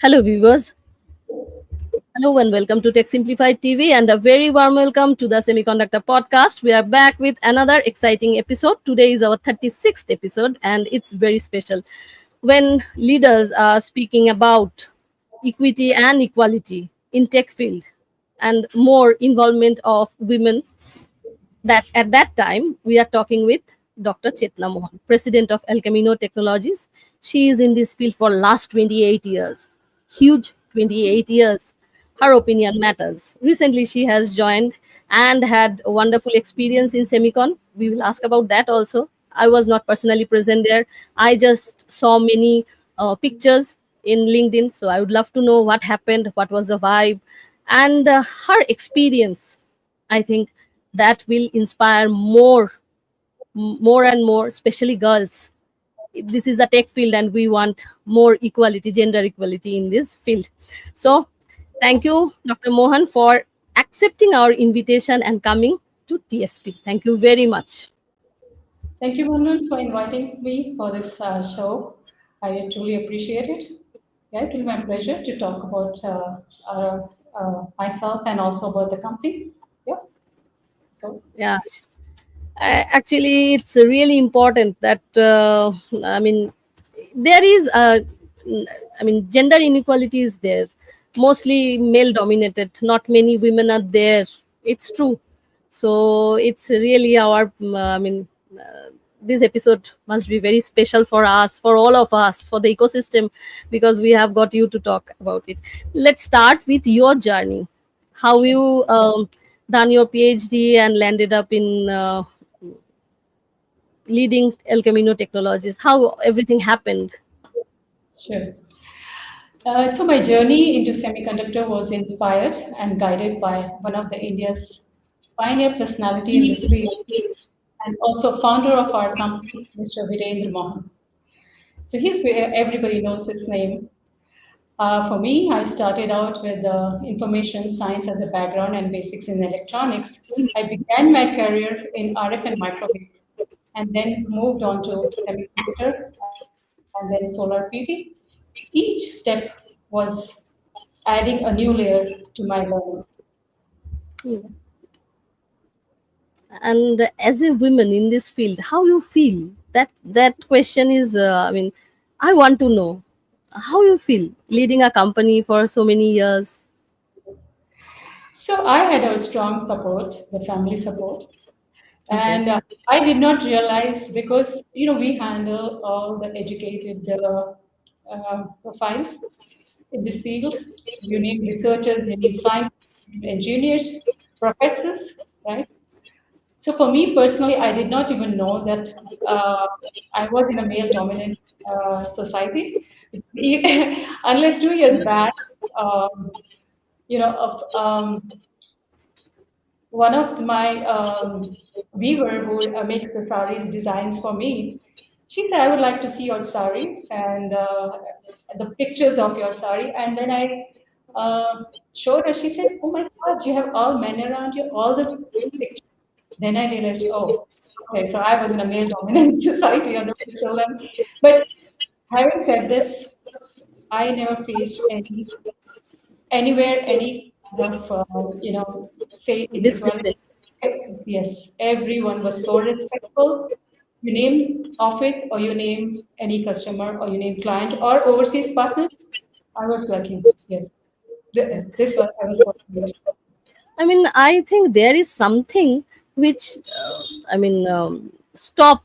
Hello, viewers. Hello, and welcome to Tech Simplified TV, and a very warm welcome to the Semiconductor podcast. We are back with another exciting episode. Today is our 36th episode, and it's very special when leaders are speaking about equity and equality in tech field and more involvement of women. That at that time we are talking with Dr. Chetna Mohan, president of Camino Technologies. She is in this field for last 28 years. Huge 28 years. Her opinion matters. Recently she has joined and had a wonderful experience in Semicon. We will ask about that also. I was not personally present there. I just saw many pictures in LinkedIn. So I would love to know what happened, what was the vibe, and her experience. I think that will inspire more and more, especially girls. This is a tech field, and we want more equality, gender equality in this field. So, thank you, Dr. Mohan, for accepting our invitation and coming to TSP. Thank you very much. Thank you, Manan, for inviting me for this show. I truly appreciate it. Yeah, it will be my pleasure to talk about myself and also about the company. Yeah, go. Yeah, actually, it's really important that there is gender inequality is there, mostly male dominated, not many women are there. It's true. So it's really our this episode must be very special for us, for all of us, for the ecosystem, because we have got you to talk about it. Let's start with your journey, how you done your PhD and landed up in leading El Camino Technologies, how everything happened. Sure. So my journey into semiconductor was inspired and guided by one of the India's pioneer personality in this field and also founder of our company, Mr. Virendra Mohan. So he's where everybody knows his name. For me, I started out with information science as a background and basics in electronics. I began my career in RF and microwave and then moved on to semiconductor and then solar PV. Each step was adding a new layer to my learning. Hmm. And as a woman in this field, how you feel? That question is, I want to know how you feel leading a company for so many years. So I had a strong support, the family support, Okay. and I did not realize because we handle all the educated profiles in this field. You name researchers, you name scientists, you name engineers, professors, right? So for me personally, I did not even know that uh, I was in a male-dominant society. Unless 2 years back, um, of one of my weaver who makes the saris designs for me, she said, I would like to see your sari and the pictures of your sari. And then I showed her, she said, oh my God, you have all men around you, all the pictures. Then I realized, oh, okay, so I was in a male dominant society on the picture level. But having said this, I never faced anywhere any kind of say inequality. Discriminate. Yes, everyone was so respectful. You name office or you name any customer or you name client or overseas partner. I was lucky. Yes, this was I was fortunate. I think there is something which, stop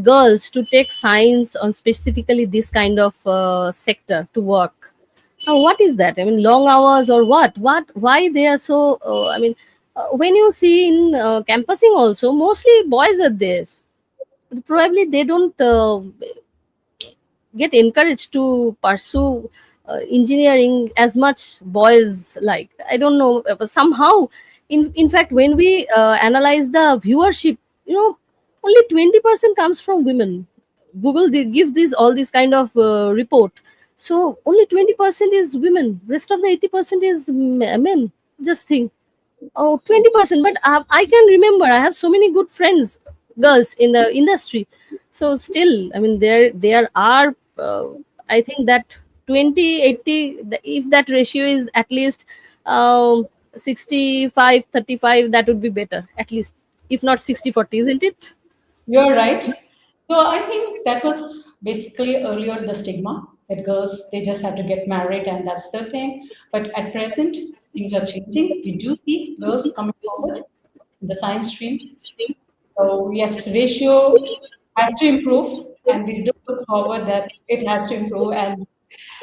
girls to take science on specifically this kind of sector to work. What is that? Long hours or what? What? Why they are so? When you see in campusing also, mostly boys are there. Probably they don't get encouraged to pursue engineering as much boys like. I don't know, but somehow, in fact, when we analyze the viewership, only 20% comes from women. Google they give this all this kind of report. So only 20% is women, rest of the 80% is men. Just think. Oh, 20%. But I can remember I have so many good friends, girls in the industry. So still, there are. I think that. 20/80, if that ratio is at least um, 65/35, that would be better, at least, if not 60/40, isn't it? You're right. So I think that was basically earlier the stigma that girls they just have to get married and that's the thing. But at present things are changing. We do see girls coming forward in the science stream. So yes, ratio has to improve, and we do look forward that it has to improve. And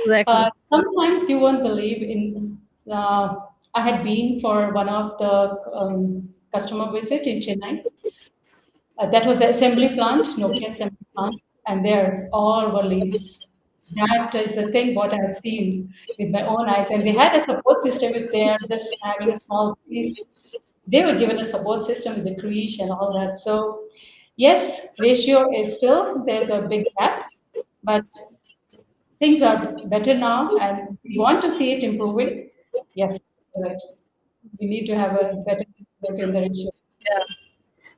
Exactly. sometimes you won't believe in. I had been for one of the customer visit in Chennai. That was the assembly plant, Nokia assembly plant, and there all were ladies. That is the thing what I've seen with my own eyes. And they had a support system if they are just having a small piece. They were given a support system with the creche and all that. So yes, ratio is still there's a big gap, but things are better now, and we want to see it improving. Yes, right. We need to have a better in the ratio. Yeah.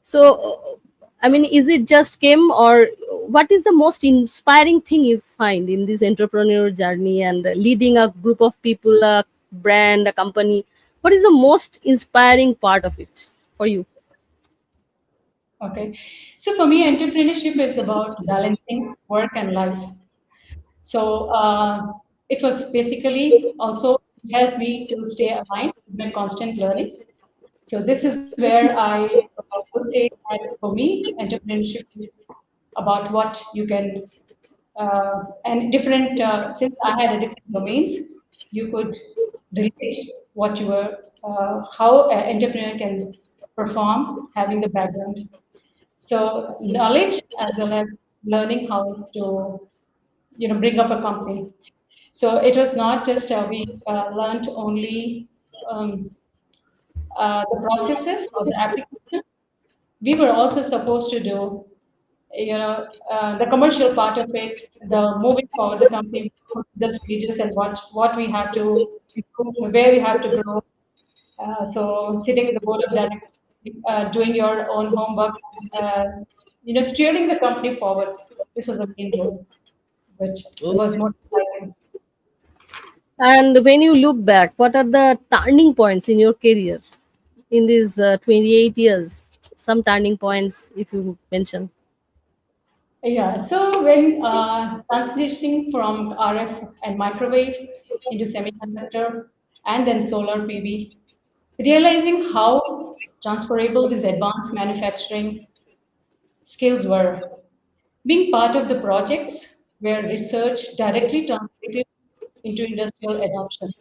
So, I mean, is it just came, or what is the most inspiring thing you find in this entrepreneur journey and leading a group of people, a brand, a company? What is the most inspiring part of it for you? Okay. So for me, entrepreneurship is about balancing work and life. So it was basically also helped me to stay aligned with my constant learning. So this is where I would say that for me, entrepreneurship is about what you can and different. Since I had a different domains, you could relate what you were, how an entrepreneur can perform having the background. So knowledge as well as learning how to bring up a company. So it was not just we learned only um, the processes or the application. We were also supposed to do the commercial part of it, the moving forward the company, the stages and what we have to improve, where we have to grow. So sitting in the board of directors, doing your own homework, uh, steering the company forward. This was the main role, which was more exciting. And when you look back, what are the turning points in your career in these 28 years? Some turning points, if you mention. Yeah, so when transitioning from RF and microwave into semiconductor and then solar PV, realizing how transferable these advanced manufacturing skills were, being part of the projects where research directly translated into industrial adoption.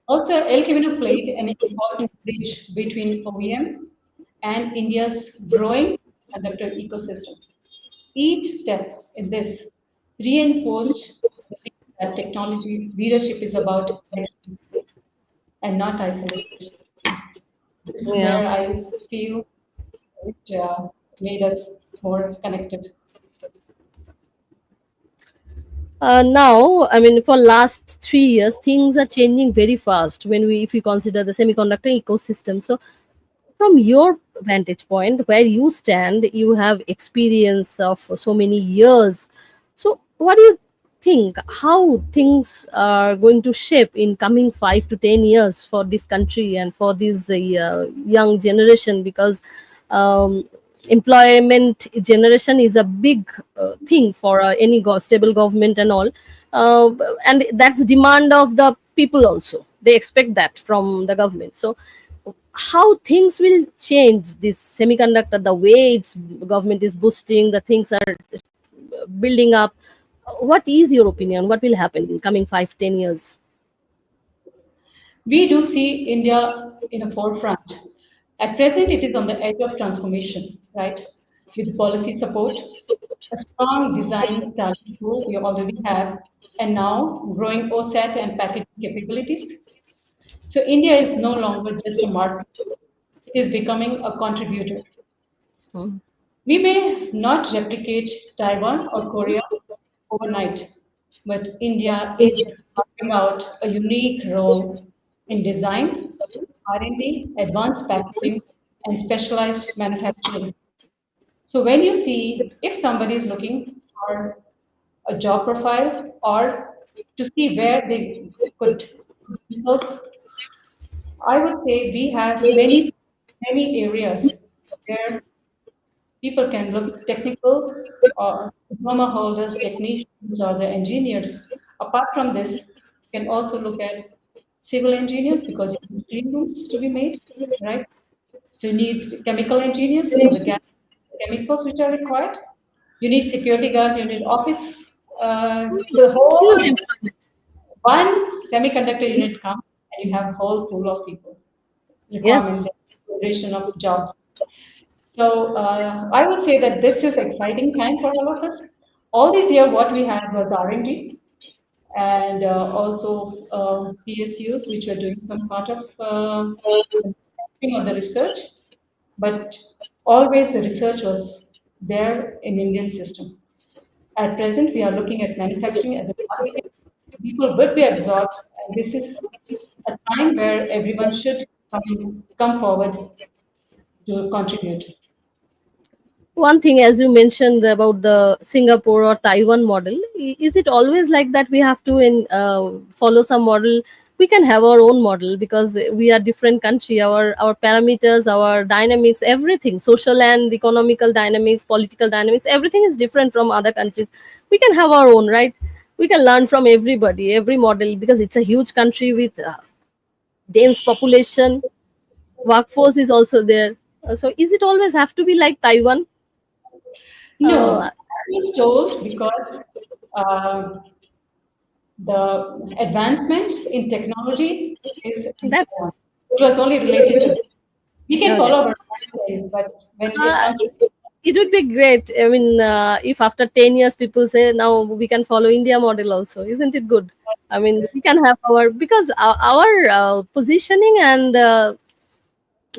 Also, El Camino played an important bridge between OEM and India's growing conductor ecosystem. Each step in this reinforced the belief that technology leadership is about connection and not isolation. This is where Yeah. I feel it made us more connected. Now, I mean, for last 3 years, things are changing very fast when we, if we consider the semiconductor ecosystem. So, from your vantage point, where you stand, you have experience of so many years. So, what do you think? How things are going to shape in coming 5 to 10 years for this country and for this young generation? Because employment generation is a big thing for any stable government and all, uh, and that's demand of the people also. They expect that from the government. So how things will change this semiconductor, the way its government is boosting the things are building up. What is your opinion? What will happen in coming 5 10 years? We do see India in a forefront. At present, it is on the edge of transformation, right? With policy support, a strong design talent pool we already have, and now growing OSAT and packaging capabilities. So India is no longer just a market; it is becoming a contributor. Hmm. We may not replicate Taiwan or Korea overnight, but India is carving out a unique role in design, R&D, advanced packaging, and specialized manufacturing. So when you see if somebody is looking for a job profile or to see where they could results. I would say we have many areas where people can look technical or diploma holders, technicians, or the engineers. Apart from this, can also look at civil engineers because you need clean rooms to be made, right? So you need chemical engineers for the chemicals which are required. You need security guards, you need office. So the Huge whole employment. one semiconductor unit comes and you have a whole pool of people requirement Yes. duration of jobs. So I would say that this is exciting time for all of us. All this year, what we had was R&D and also PSUs, which were doing some part of the research. But always the research was there in Indian system. At present, we are looking at manufacturing as a market. People would be absorbed, and this is a time where everyone should come forward to contribute. One thing, as you mentioned about the Singapore or Taiwan model, is it always like that we have to follow some model? We can have our own model because we are different country. Our parameters, our dynamics, everything, social and economical dynamics, political dynamics, everything is different from other countries. We can have our own, right? We can learn from everybody, every model, because it's a huge country with dense population. Workforce is also there. So is it always have to be like Taiwan? No, Uh, I was told because uh, the advancement in technology is in that's Taiwan. It was only related to them. We can okay. follow our own ways, but when it Uh, comes to it would be great. I mean, if after 10 years people say now we can follow India model also, isn't it good? I mean, this, we can have our, because our positioning and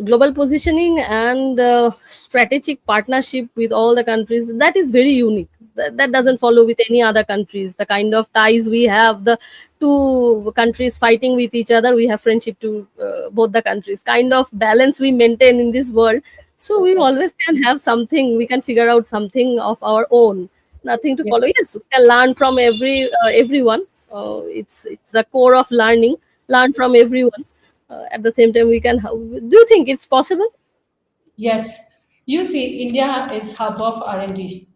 global positioning and strategic partnership with all the countries, that is very unique. That doesn't follow with any other countries. The kind of ties we have, the two countries fighting with each other, we have friendship to both the countries, kind of balance we maintain in this world. So we always can have something, we can figure out something of our own, nothing to yeah, follow. Yes, we can learn from everyone. It's the core of learning, learn from everyone. At the same time we can do you think it's possible? yes. You see, India is hub of R&D.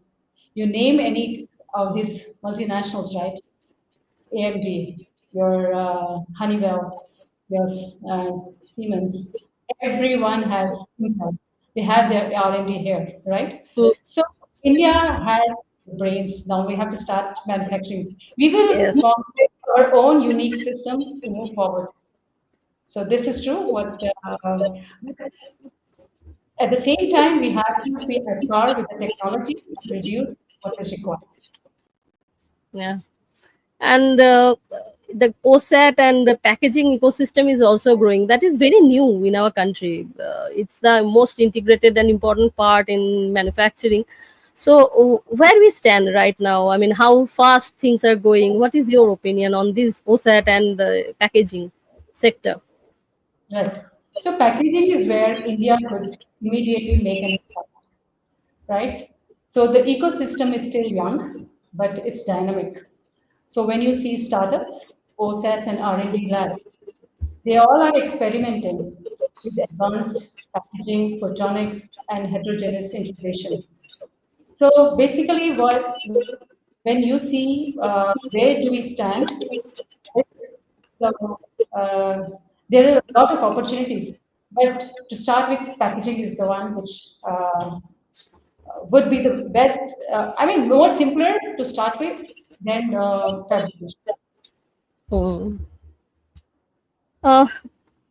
You name any of these multinationals, right? AMD, your Honeywell, your Siemens, everyone has Intel. They have their R&D here, right? Mm, So India has the brains. Now we have to start manufacturing. We will yes. formulate our own unique system to move forward. So this is true. What at the same time we have to be at par with the technology and reduce what is required. Yeah. And the OSAT and the packaging ecosystem is also growing. That is very new in our country. It's the most integrated and important part in manufacturing. So where we stand right now, I mean, how fast things are going, what is your opinion on this OSAT and packaging sector? Right. So packaging is where India could immediately make an impact, right? So the ecosystem is still young, but it's dynamic. So when you see startups, OSATs and R&D labs, they all are experimenting with advanced packaging, photonics, and heterogeneous integration. So basically, when you see where do we stand, so there are a lot of opportunities. But to start with, packaging is the one which would be the best. I mean, more simpler to start with than fabrication. Hmm. Uh,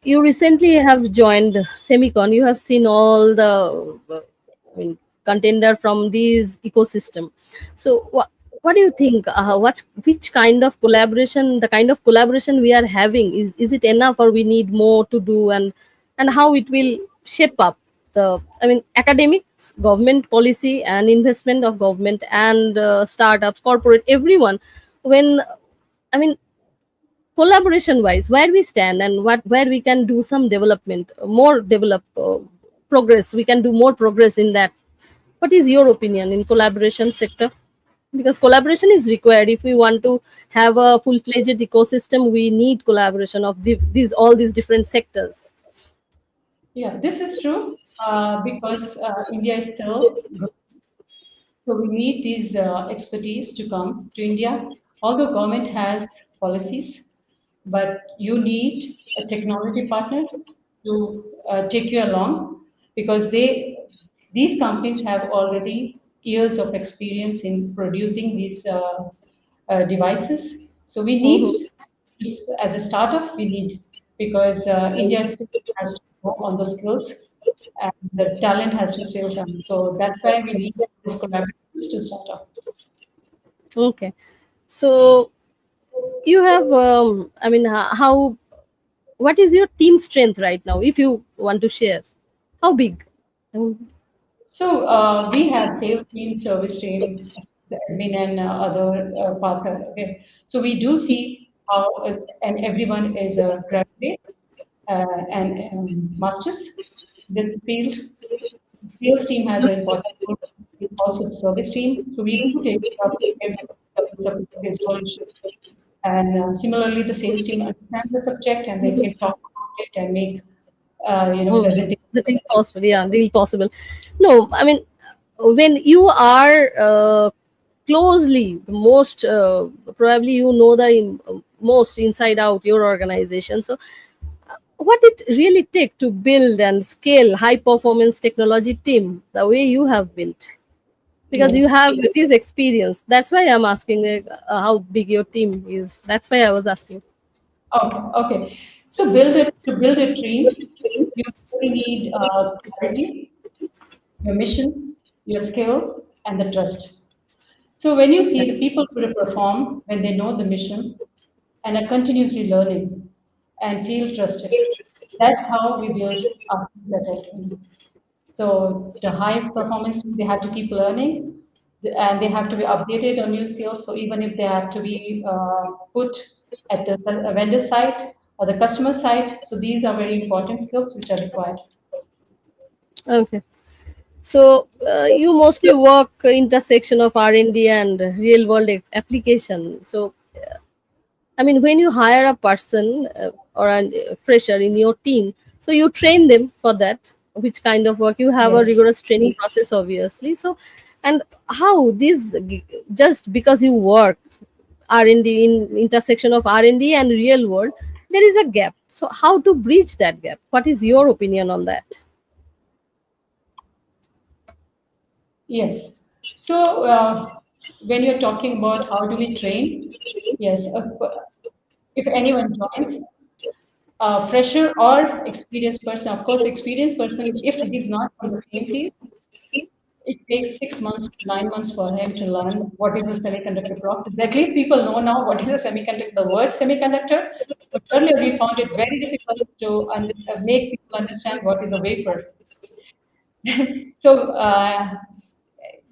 you recently have joined Semicon. You have seen all the, I mean, contender from these ecosystem. So, what do you think? Which kind of collaboration? The kind of collaboration we are having, is it enough, or we need more to do, and how it will shape up the, I mean, academics, government policy, and investment of government and startups, corporate, everyone. When, I mean, collaboration wise, where we stand and what where we can do some development, more develop progress, we can do more progress in that. What is your opinion in collaboration sector? because collaboration is required. If we want to have a full-fledged ecosystem, we need collaboration of these all these different sectors. Yeah, this is true because India is still growing. So we need these expertise to come to India. Although government has policies, but you need a technology partner to take you along because these companies have already years of experience in producing these devices. So we need, Mhm. as a startup, we need because India still has to go on those skills and the talent has to still come. So that's why we need this collaborations to start up. Okay, so you have I mean, how what is your team strength right now, if you want to share? How big? Um, So we have sales team, service team, the admin, and other parts are there. So we do see how, and everyone is a graduate and masters. The field sales team has an important role, also the service team. So we do take care of every service of the installation. And similarly, the sales team understands the subject and they can talk about it and make presentation. the real possible, yeah, real possible. No, I mean, when you are closely the most probably you know the most inside out your organization. So what it really take to build and scale high performance technology team the way you have built, because you Yes. have this experience. That's why I'm asking how big your team is. That's why I was asking. Okay, okay. So build a team, you really need clarity, your mission, your skill, and the trust. So when you see the people who perform when they know the mission and are continuously learning and feel trusted, that's how we build our teams at Alchemy. So the high performance team, they have to keep learning and they have to be updated on new skills. So even if they have to be put at the vendor site or the customer site, so these are very important skills which are required. Okay, so you mostly work intersection of R&D and real world application. So I mean, when you hire a person or a fresher in your team, so you train them for that, which kind of work. You have a Yes. rigorous training process, obviously. So, and how this just because you work R&D in intersection of R&D and real world, there is a gap. So, how to bridge that gap? What is your opinion on that? Yes. So when you're talking about how do we train, yes, if anyone joins, fresher or experienced person, of course, experienced person, if he's not from the same field, it takes 6 months to 9 months for him to learn what is a semiconductor process. At least people know now what is a semiconductor, the word semiconductor. But earlier we found it very difficult to make people understand what is a wafer. So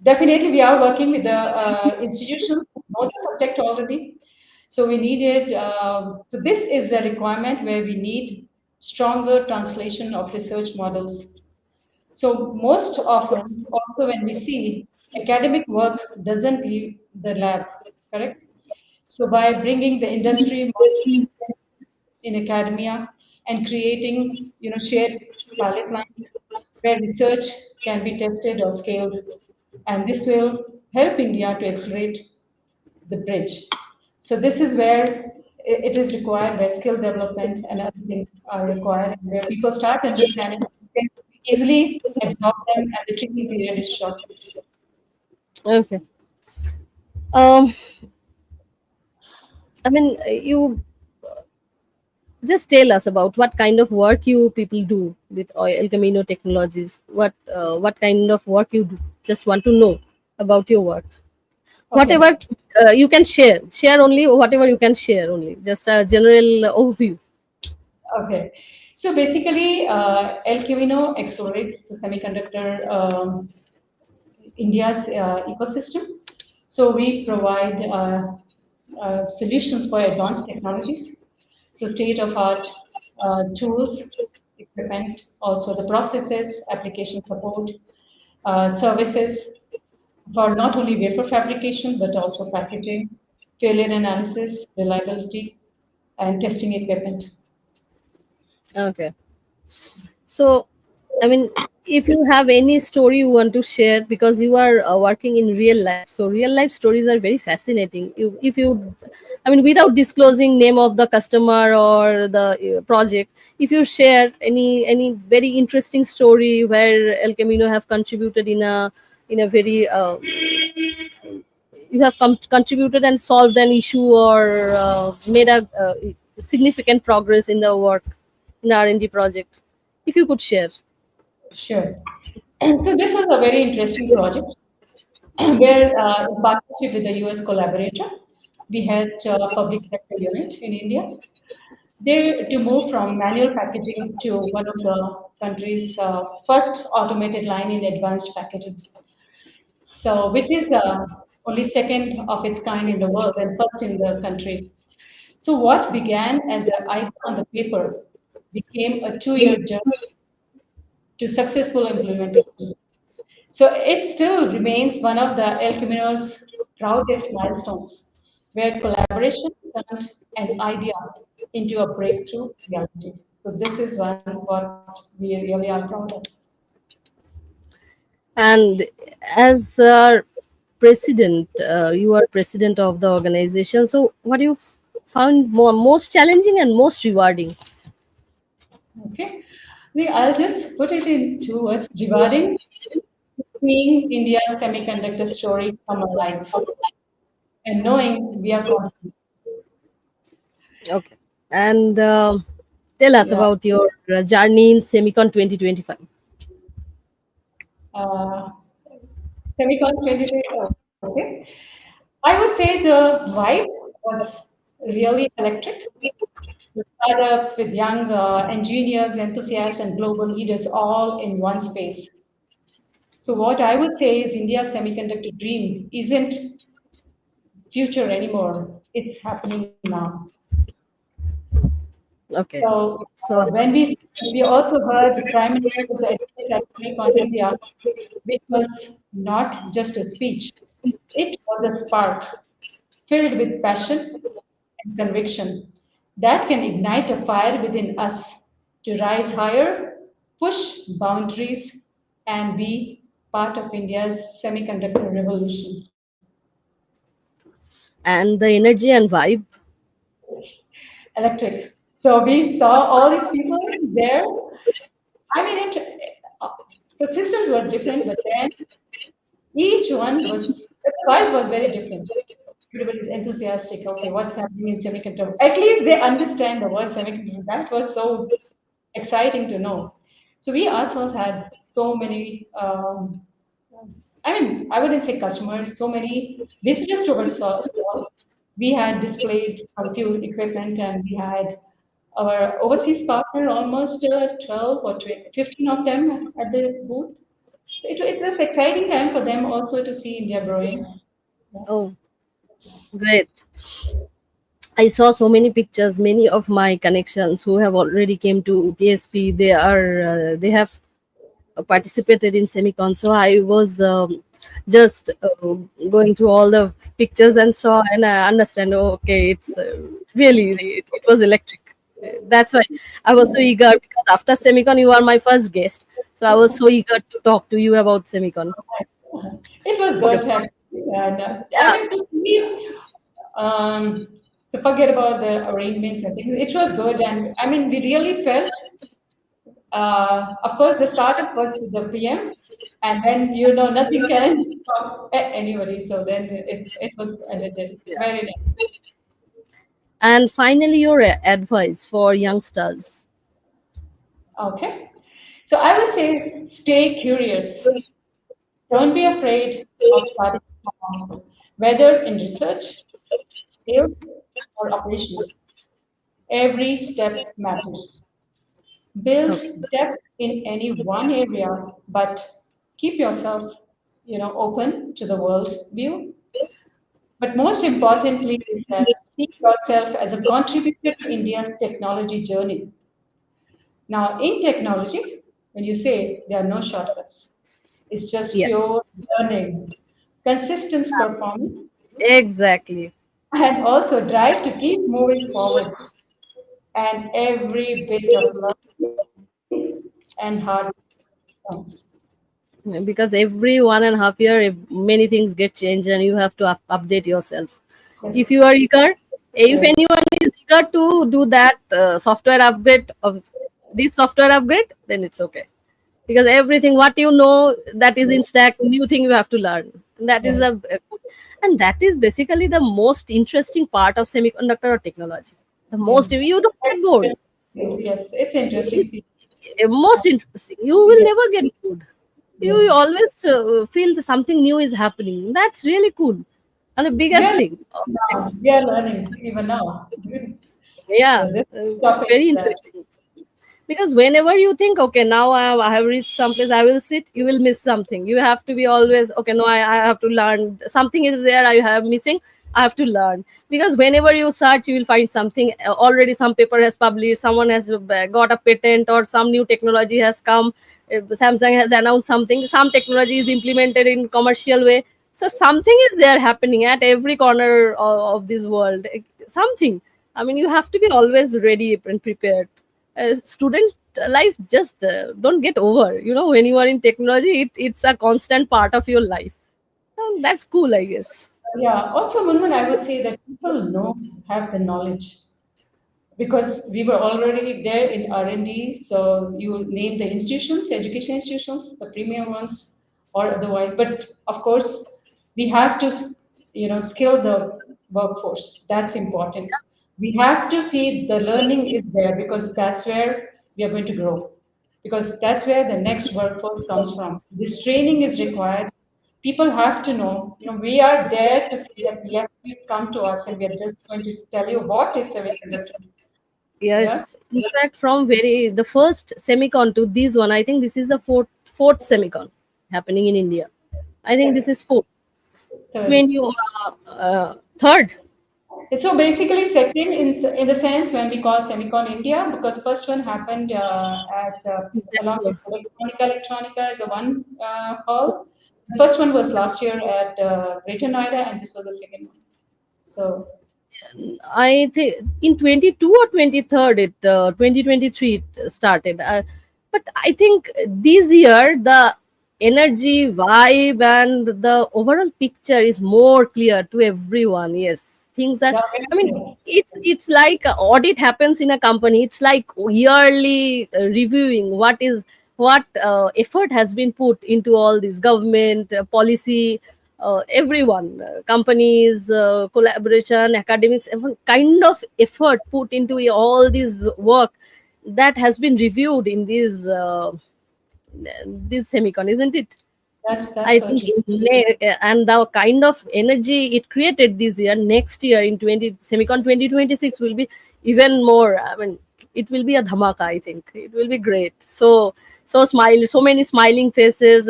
definitely we are working with the institutions who know the subject already. So we needed, so this is a requirement where we need stronger translation of research models. So most often, also when we see academic work doesn't leave the lab, correct? So by bringing the industry in academia and creating, shared pilot lines where research can be tested or scaled, and this will help India to accelerate the bridge. So this is where it is required, where skill development and other things are required, and where people start understanding you can easily absorb them, and the training period is short. Okay. Um, I mean, you just tell us about what kind of work you people do with Oil Camino Technologies. What kind of work you do? Just want to know about your work. Okay, Whatever you can share. Share only whatever you can share. Only just a general overview. okay. So basically, El Camino accelerates the semiconductor India's ecosystem. So we provide solutions for advanced technologies. So state-of-art tools, equipment, also the processes, application support, services. for not only wafer fabrication but also packaging, failure analysis, reliability, and testing equipment. Okay. So, I mean, if you have any story you want to share, because you are working in real life, so real life stories are very fascinating. If you, I mean, without disclosing name of the customer or the project, if you share any very interesting story where El Camino have contributed in a very you have contributed and solved an issue or made a significant progress in the work in the R&D project, if you could share. Sure. So this was a very interesting project where, in partnership with the US collaborator, we helped a public sector unit in India. They to move from manual packaging to one of the country's first automated line in advanced packaging. So, which is only second of its kind in the world and first in the country. So, what began as an idea on the paper became a 2 year journey to successful implementation. So it still remains one of the El Camino's proudest milestones, where collaboration turned an idea into a breakthrough reality. So this is one what we really are proud of. And as president, you are president of the organization. So, what you found most challenging and most rewarding? Okay. I'll just put it in two words. Rewarding, seeing India's semiconductor story come alive and knowing we are confident. Okay. And tell us Yeah. about your journey in Semicon 2025. Uh, Semicon 2020, okay. I would say the vibe was really electric. The startups with young engineers, enthusiasts, and global leaders all in one space. So, what I would say is India's semiconductor dream isn't future anymore, it's happening now. Okay. So, So, when we also heard the Prime Minister's address at SEMICON India, which was not just a speech, it was a spark filled with passion and conviction that can ignite a fire within us to rise higher, push boundaries, and be part of India's semiconductor revolution. and the energy and vibe. Electric. So we saw all these people there. I mean, uh, the systems were different, but then each one was, the vibe was very different. Everybody is enthusiastic. Okay, what's happening in semiconductor? At least they understand the word semiconductor. That was so exciting to know. So we ourselves had so many. I mean, I wouldn't say customers. So many visitors to our stall. We had displayed some few equipment, and we had our overseas partner almost 12 or 20, 15 of them at the booth. So it was exciting time for them also to see India growing. Yeah. Oh, great. I saw so many pictures. Many of my connections who have already came to TSP, they have participated in Semicon. So I was just going through all the pictures and saw, and I understand. Oh, okay, it's really it was electric. That's why I was so eager, because after Semicon you are my first guest. So I was so eager to talk to you about Semicon. It was Okay. good actually, and I Yeah. mean to see. Um, so forget about the arrangements and things. It was good, and I mean we really felt. Of course, the startup was the PM, and then nothing can stop anybody. So then it was edited Yeah. very nice. And finally, your advice for youngsters. Okay, so I would say stay curious. Don't be afraid of starting small, whether in research, sales, or operations. Every step matters. Build Okay. depth in any one area, but keep yourself, open to the world view. But most importantly is that see yourself as a contributor to India's technology journey. Now, in technology, when you say there are no shortcuts, it's just Yes. pure learning. consistent performance, Exactly. and also drive to keep moving forward. And every bit of learning and hard counts. Because every 1.5 year, many things get changed and you have to update yourself. Yes, If you are eager, if yes, anyone is eager to do that software upgrade of this software upgrade, then it's okay. Because everything what you know that is in stack, new thing you have to learn. That is yes, and that is basically the most interesting part of semiconductor or technology. The yes. most you don't get bored. Yes, it's interesting. It's most interesting. You We will get, never get bored. You yes. always feel that something new is happening. That's really cool, and the We biggest are thing. now. We are learning even now. Yeah, So this topic very is interesting. Because whenever you think, okay, now I have reached someplace, I will sit, you will miss something. You have to be always, okay, no, I have to learn. Something is there, I have missing, I have to learn. Because whenever you search, you will find something. Already some paper has published, someone has got a patent, or some new technology has come. Samsung has announced something, some technology is implemented in commercial way. So something is there happening at every corner of this world. Something. I mean, you have to be always ready and prepared. Student life just don't get over. When you are in technology, it's a constant part of your life. That's cool, I guess. yeah. Also, Munman, I would say that people know have the knowledge because we were already there in R&D. So you name the institutions, education institutions, the premier ones or otherwise. But of course, we have to, skill the workforce. That's important. We have to see the learning is there because that's where we are going to grow. Because that's where the next workforce comes from. This training is required. People have to know, we are there to say that we have to come to us and we are just going to tell you what is semiconductor. Yeah. Yes, in fact, from very the first semicon to this one, I think this is the fourth semicon happening in India. I think this Correct. is fourth. Third. When you third. So basically, second in the sense when we call SEMICON India, because first one happened at along with Electronica is a one hall. The first one was last year at Greater Noida, and this was the second one. So I think in 22 or 23rd, 2023 it started. But I think this year the energy, vibe, and the overall picture is more clear to everyone. Yes, things are. yeah, I mean, very it's like a audit happens in a company. It's like yearly reviewing what effort has been put into all this government policy, everyone, companies, collaboration, academics, everyone kind of effort put into all this work that has been reviewed in this semicon, isn't it? that's I so think true. and the kind of energy it created this year, next year in 20 semicon 2026 will be even more. I mean, it will be a dhamaka. I think it will be great. So many smiling faces.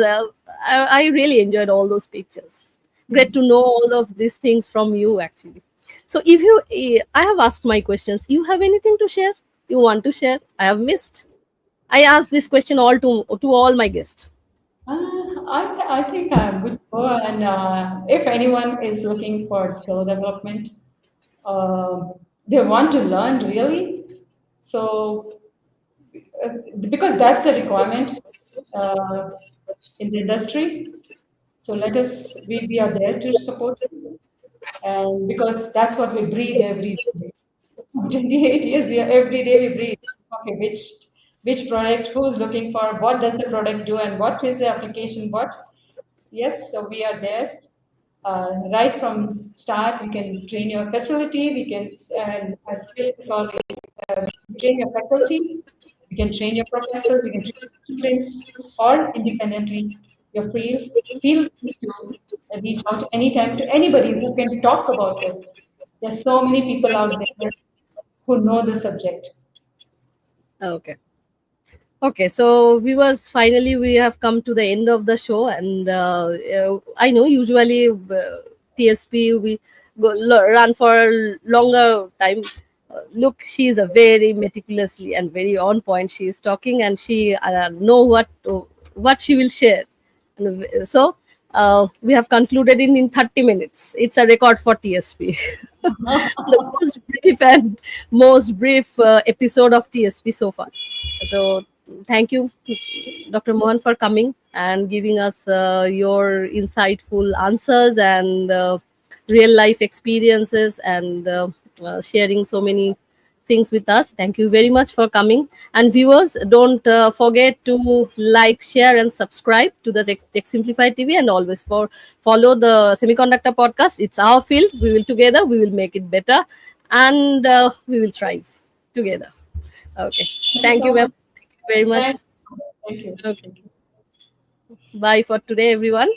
I really enjoyed all those pictures. Great to Yes. know all of these things from you, actually. So if you, I have asked my questions. You have anything to share? You want to share? I have missed. I asked this question all to all my guests. I think I'm good to go. And if anyone is looking for skill development, uh, they want to learn really. So uh, because that's the requirement uh, in the industry. So we are there to support you. And because that's what we breathe every day. 28 years, yeah, every day we breathe. Okay, which product, who's looking for, what does the product do, and what is the application, what? Yes, so we are there. Right from start, we can train your facility, we can sorry, train your faculty, we can train your professors, we can train your students, or independently. You're feel free to reach out anytime to anybody who can talk about this. There's so many people out there who know the subject. Okay. Okay, so viewers, finally we have come to the end of the show, and I know usually TSP we run for a longer time. Look, she is a very meticulously and very on point. She is talking, and she know what she will share. And so, we have concluded in 30 minutes. It's a record for TSP. The most brief episode of TSP so far. So thank you, Dr. Mohan, for coming and giving us your insightful answers and real life experiences and sharing so many things with us. Thank you very much for coming. And viewers, don't forget to like, share, and subscribe to the Tech Simplified TV, and always follow the Semiconductor podcast. It's our field. We will together. We will make it better, and we will thrive together. Okay. No Thank you, ma'am. problem. Thank you very much. Thank thank you. Okay. Thank you. Bye for today, everyone.